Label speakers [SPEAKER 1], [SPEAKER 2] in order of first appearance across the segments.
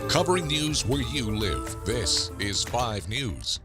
[SPEAKER 1] Covering news where you live. This is 5 News.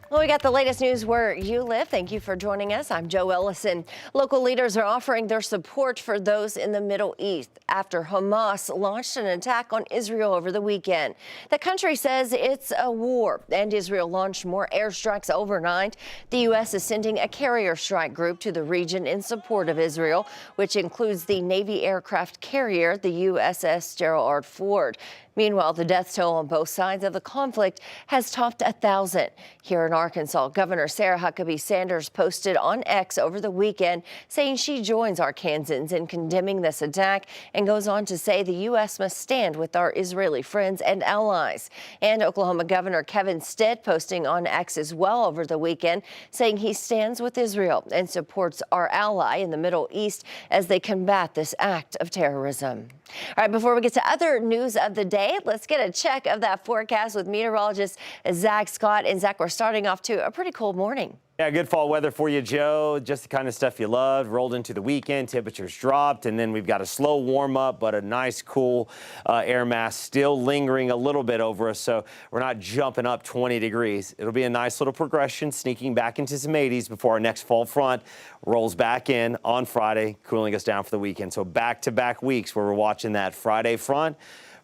[SPEAKER 2] Well, we got the latest news where you live. Thank you for joining us. I'm Joe Ellison. Local leaders are offering their support for those in the Middle East after Hamas launched an attack on Israel over the weekend. The country says it's a war, and Israel launched more airstrikes overnight. The U.S. is sending a carrier strike group to the region in support of Israel, which includes the Navy aircraft carrier, the USS Gerald R. Ford. Meanwhile, the death toll on both sides of the conflict has topped 1,000. Here in Arkansas, Governor Sarah Huckabee Sanders posted on X over the weekend saying she joins Arkansans in condemning this attack and goes on to say the U.S. must stand with our Israeli friends and allies. And Oklahoma Governor Kevin Stitt posting on X as well over the weekend saying he stands with Israel and supports our ally in the Middle East as they combat this act of terrorism. All right, before we get to other news of the day, let's get a check of that forecast with meteorologist Zach Scott. And Zach, we're starting off to a pretty cold morning.
[SPEAKER 3] Yeah, good fall weather for you, Joe. Just the kind of stuff you love. Rolled into the weekend, temperatures dropped, and then we've got a slow warm up, but a nice cool air mass still lingering a little bit over us, so we're not jumping up 20 degrees. It'll be a nice little progression, sneaking back into some 80s before our next fall front rolls back in on Friday, cooling us down for the weekend. So back-to-back weeks where we're watching that Friday front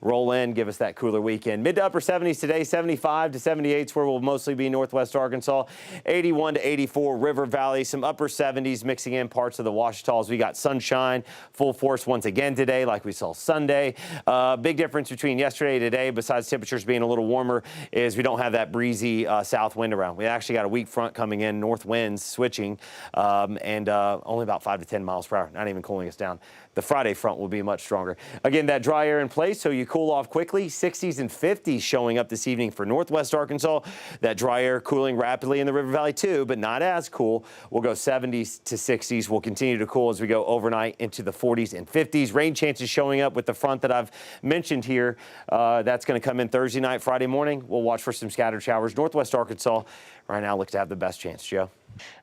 [SPEAKER 3] roll in, give us that cooler weekend. Mid to upper 70s today, 75 to 78 is where we'll mostly be northwest Arkansas. 81 to 84 River Valley, some upper 70s mixing in parts of the Ouachitas. We got sunshine full force once again today like we saw Sunday. Big difference between yesterday and today, besides temperatures being a little warmer, is we don't have that breezy south wind around. We actually got a weak front coming in, north winds switching, and only about 5 to 10 miles per hour, not even cooling us down. The Friday front will be much stronger. Again, that dry air in place, so you cool off quickly. 60s and 50s showing up this evening for northwest Arkansas. That dry air cooling rapidly in the River Valley too, but not as cool. We'll go 70s to 60s. We'll continue to cool as we go overnight into the 40s and 50s. Rain chances showing up with the front that I've mentioned here. That's going to come in Thursday night, Friday morning. We'll watch for some scattered showers. Northwest Arkansas right now looks to have the best chance, Joe.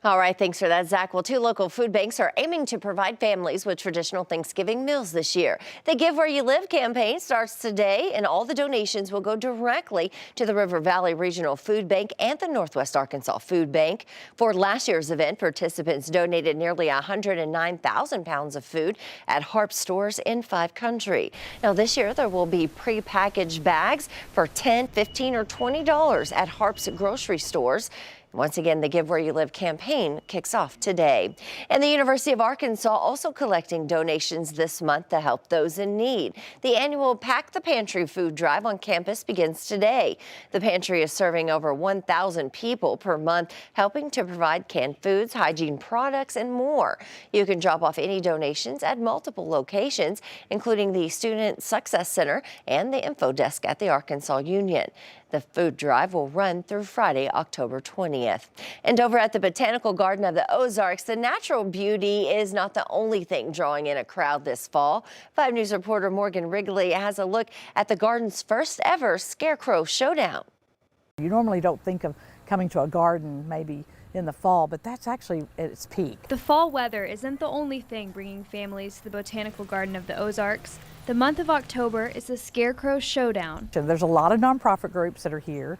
[SPEAKER 2] All right, thanks for that, Zach. Well, 2 local food banks are aiming to provide families with traditional Thanksgiving meals this year. The Give Where You Live campaign starts today, and all the donations will go directly to the River Valley Regional Food Bank and the Northwest Arkansas Food Bank. For last year's event, participants donated nearly 109,000 pounds of food at Harp stores in 5 countries. Now, this year, there will be prepackaged bags for $10, $15, or $20 at Harp's grocery stores. Once again, the Give Where You Live campaign kicks off today. And the University of Arkansas also collecting donations this month to help those in need. The annual Pack the Pantry food drive on campus begins today. The pantry is serving over 1,000 people per month, helping to provide canned foods, hygiene products, and more. You can drop off any donations at multiple locations, including the Student Success Center and the info desk at the Arkansas Union. The food drive will run through Friday, October 20th. And over at the Botanical Garden of the Ozarks, the natural beauty is not the only thing drawing in a crowd this fall. 5 News reporter Morgan Wrigley has a look at the garden's first ever Scarecrow Showdown.
[SPEAKER 4] You normally don't think of coming to a garden maybe in the fall, but that's actually at its peak.
[SPEAKER 5] The fall weather isn't the only thing bringing families to the Botanical Garden of the Ozarks. The month of October is the Scarecrow Showdown.
[SPEAKER 4] So there's a lot of nonprofit groups that are here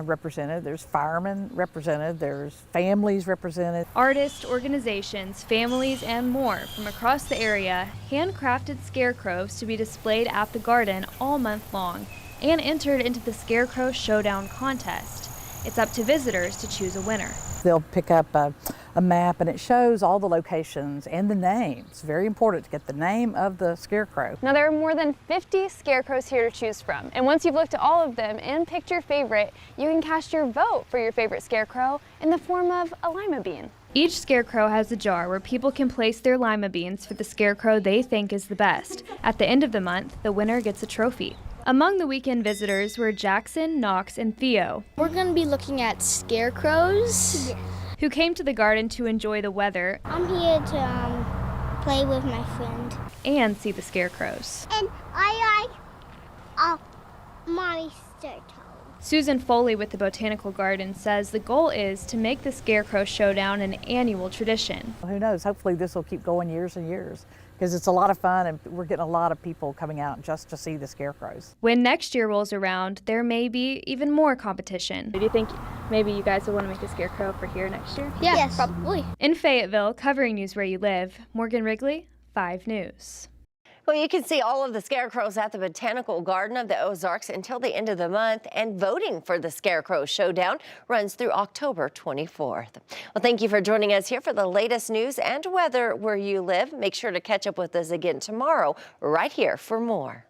[SPEAKER 4] represented. There's firemen represented. There's families represented.
[SPEAKER 5] Artists, organizations, families, and more from across the area handcrafted scarecrows to be displayed at the garden all month long and entered into the Scarecrow Showdown contest. It's up to visitors to choose a winner.
[SPEAKER 4] They'll pick up a map and it shows all the locations and the name. It's very important to get the name of the scarecrow.
[SPEAKER 6] Now there are more than 50 scarecrows here to choose from. And once you've looked at all of them and picked your favorite, you can cast your vote for your favorite scarecrow in the form of a lima bean.
[SPEAKER 5] Each scarecrow has a jar where people can place their lima beans for the scarecrow they think is the best. At the end of the month, the winner gets a trophy. Among the weekend visitors were Jackson, Knox, and Theo.
[SPEAKER 7] We're going to be looking at scarecrows.
[SPEAKER 5] Who came to the garden to enjoy the weather.
[SPEAKER 7] I'm here to play with my friend.
[SPEAKER 5] And see the scarecrows.
[SPEAKER 7] And I like monster toad.
[SPEAKER 5] Susan Foley with the Botanical Garden says the goal is to make the Scarecrow Showdown an annual tradition.
[SPEAKER 4] Who knows? Hopefully this will keep going years and years because it's a lot of fun and we're getting a lot of people coming out just to see the scarecrows.
[SPEAKER 5] When next year rolls around, there may be even more competition.
[SPEAKER 6] Do you think maybe you guys will want to make a scarecrow for here next year?
[SPEAKER 7] Yeah, yes. Probably.
[SPEAKER 5] In Fayetteville, covering News Where You Live, Morgan Wrigley, 5 News.
[SPEAKER 2] Well, you can see all of the scarecrows at the Botanical Garden of the Ozarks until the end of the month, and voting for the Scarecrow Showdown runs through October 24th. Well, thank you for joining us here for the latest news and weather where you live. Make sure to catch up with us again tomorrow right here for more.